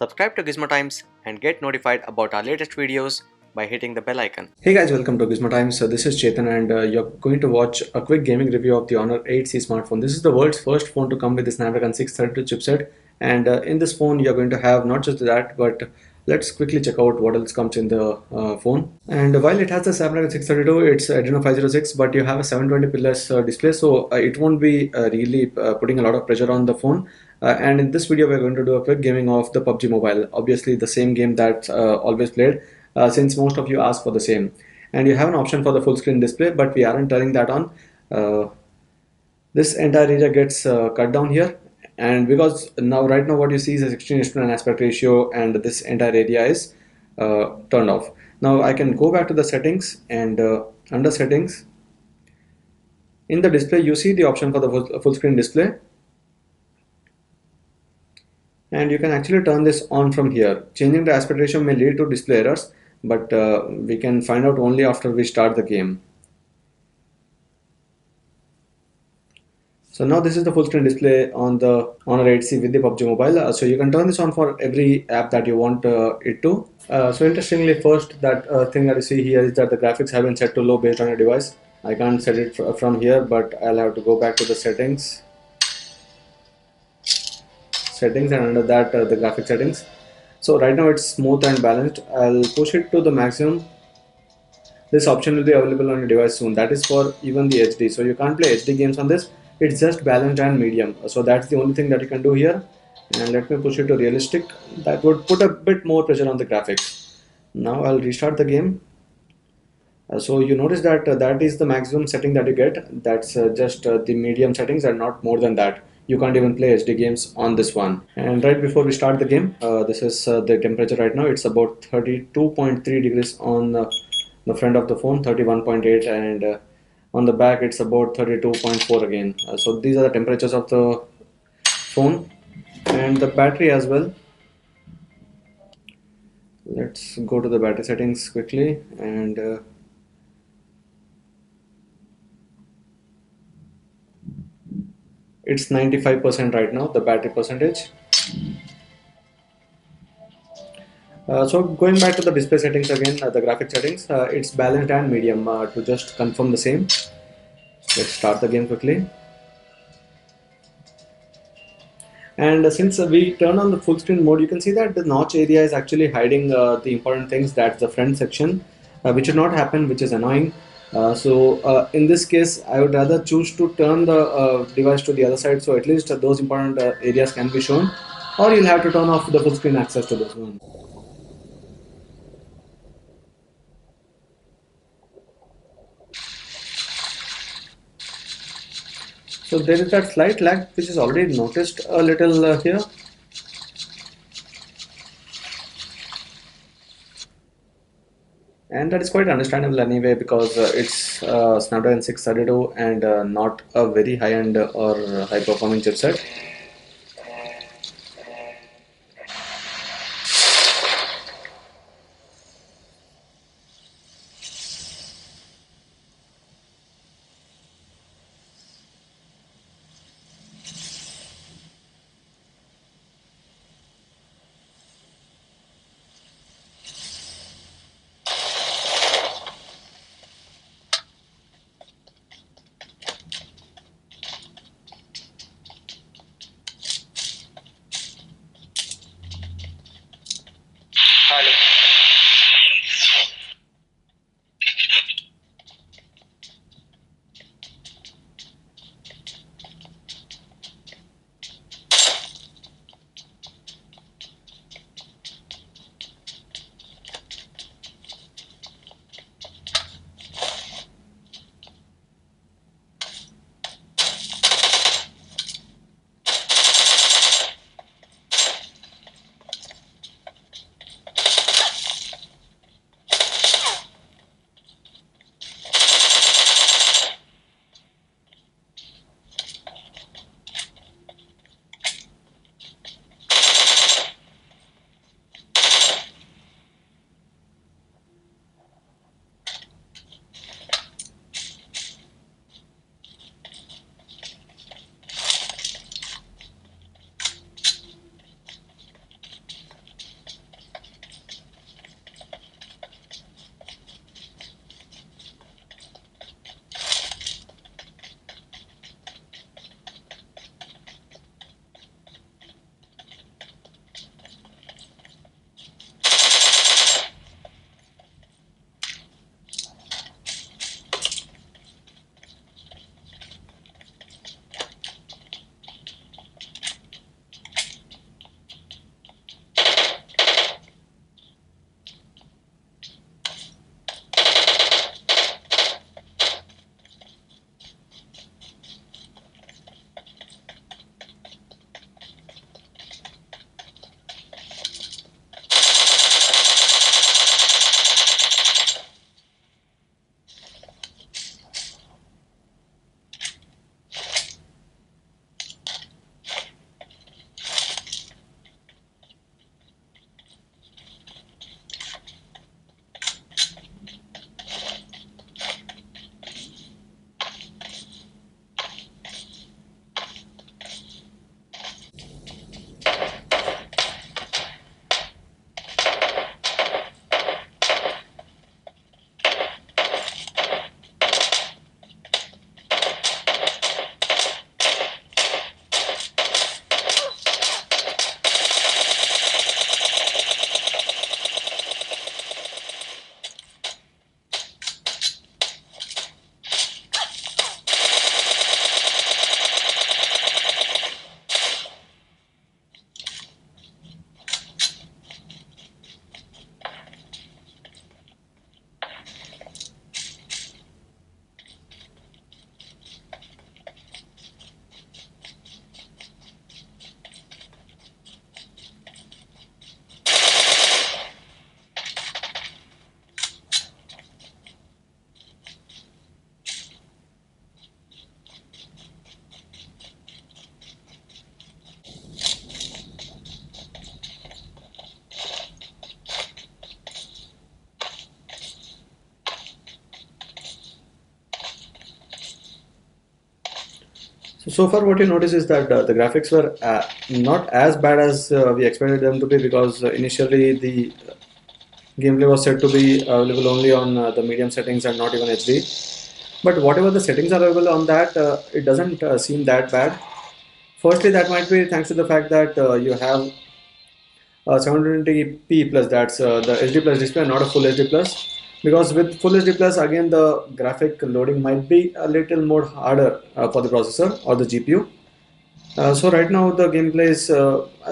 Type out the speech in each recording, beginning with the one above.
Subscribe to Gizmo Times and get notified about our latest videos by hitting the bell icon. Hey guys, welcome to Gizmo Times. So this is Chetan and you're going to watch a quick gaming review of the Honor 8C smartphone. This is the world's first phone to come with the Snapdragon 632 chipset, and in this phone you're going to have not just that, but let's quickly check out what else comes in the phone. And while it has the Snapdragon 632, it's Adreno 506, but you have a 720 plus display, so it won't be really putting a lot of pressure on the phone. And in this video, we're going to do a quick gaming of the PUBG Mobile. Obviously, the same game that's always played, since most of you ask for the same. And you have an option for the full screen display, but we aren't turning that on. This entire area gets cut down here, and because right now what you see is a 16:9 aspect ratio, and this entire area is turned off. Now I can go back to the settings, and under settings, in the display you see the option for the full screen display, and you can actually turn this on from here. Changing the aspect ratio may lead to display errors, but we can find out only after we start the game. So now this is the full screen display on the Honor 8C with the PUBG Mobile. So you can turn this on for every app that you want it to. So interestingly, first that thing that you see here is that the graphics have been set to low based on your device. I can't set it from here, but I'll have to go back to the settings, and under that the graphic settings. So right now it's smooth and balanced. I'll push it to the maximum. This option will be available on your device soon. That is for even the HD. So you can't play HD games on this. It's just balanced and medium. So that's the only thing that you can do here. And let me push it to realistic. That would put a bit more pressure on the graphics. Now I'll restart the game. So you notice that that is the maximum setting that you get. That's just the medium settings and not more than that. You can't even play HD games on this one. And right before we start the game, this is the temperature right now. It's about 32.3 degrees on the front of the phone, 31.8, and on the back it's about 32.4 again. So these are the temperatures of the phone and the battery as well. Let's go to the battery settings quickly, and it's 95% right now, the battery percentage. So going back to the display settings again, the graphic settings, it's balanced and medium. To just confirm the same, let's start the game quickly. And since we turn on the full screen mode, you can see that the notch area is actually hiding the important things. That's the front section, which should not happen, which is annoying. In this case, I would rather choose to turn the device to the other side, so at least those important areas can be shown, or you'll have to turn off the full screen access to this one. So there is that slight lag which is already noticed a little here. And that is quite understandable anyway, because it's Snapdragon 632 and not a very high-end or high-performing chipset. So far what you notice is that the graphics were not as bad as we expected them to be, because initially the gameplay was said to be available only on the medium settings and not even HD. But whatever the settings are available on that, it doesn't seem that bad. Firstly, that might be thanks to the fact that you have 720p plus, that's the HD plus display, not a full HD plus. Because with full HD plus, again the graphic loading might be a little more harder for the processor or the GPU. So right now the gameplay is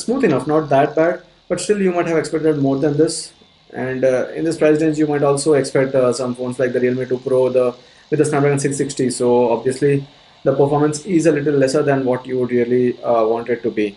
smooth enough, not that bad, but still you might have expected more than this. And in this price range, you might also expect some phones like the Realme 2 Pro, the with the Snapdragon 660. So obviously the performance is a little lesser than what you would really want it to be.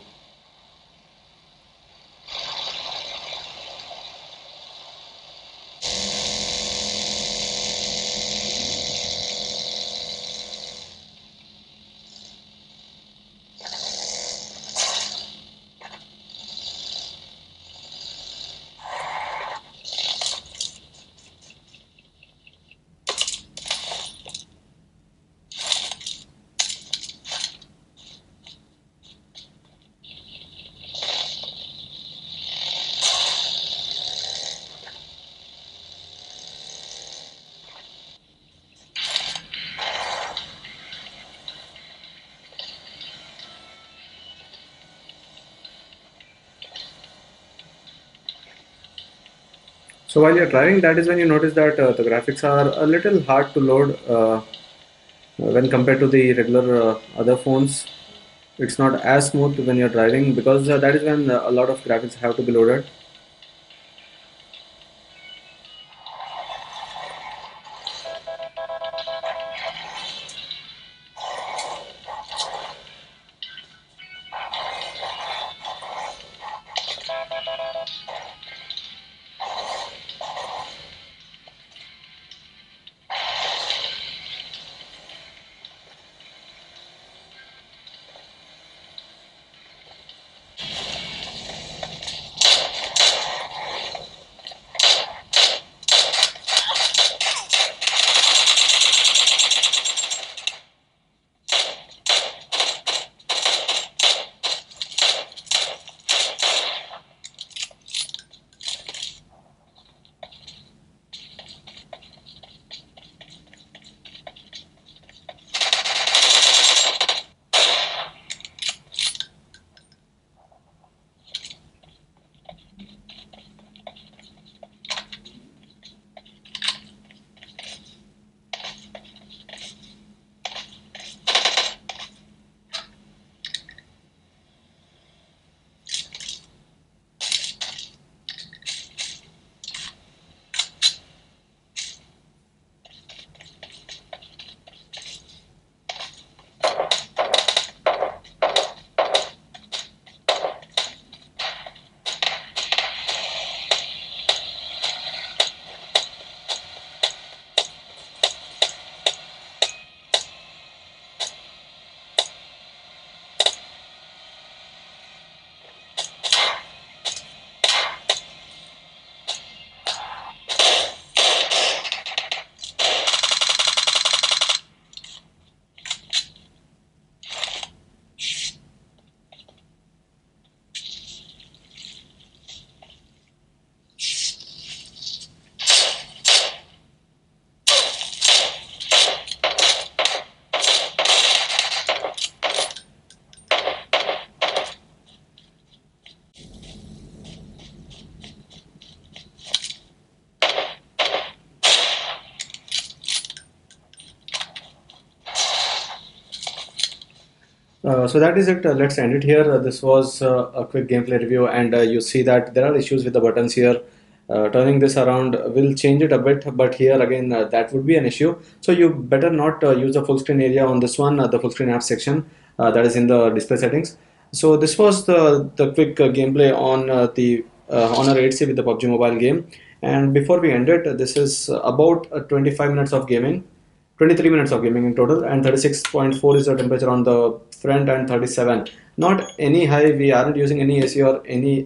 So while you're driving, that is when you notice that the graphics are a little hard to load when compared to the regular other phones. It's not as smooth when you're driving, because that is when a lot of graphics have to be loaded. So that is it. Let's end it here. This was a quick gameplay review, and you see that there are issues with the buttons here. Turning this around will change it a bit, but here again, that would be an issue. So you better not use the full screen area on this one, the full screen app section that is in the display settings. So this was the quick gameplay on the Honor 8C with the PUBG mobile game. And before we end it, this is about 25 minutes of gaming. 23 minutes of gaming in total, and 36.4 is the temperature on the front, and 37. Not any high, we aren't using any AC or any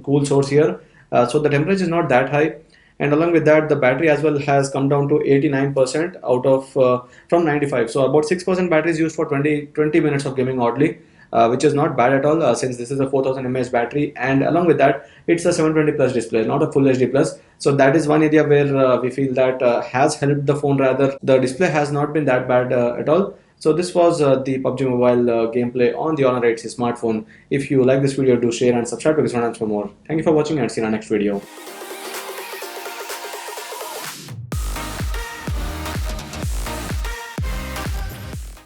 cool source here. So the temperature is not that high. And along with that, the battery as well has come down to 89% out of from 95. So about 6% battery is used for 20 minutes of gaming oddly, which is not bad at all, since this is a 4000 mAh battery, and along with that it's a 720 plus display, not a full HD plus. So that is one area where we feel that has helped the phone. Rather, the display has not been that bad at all. So this was the PUBG Mobile gameplay on the Honor 8C smartphone. If you like this video, do share and subscribe to Gizmo for more. Thank you for watching and see you in our next video.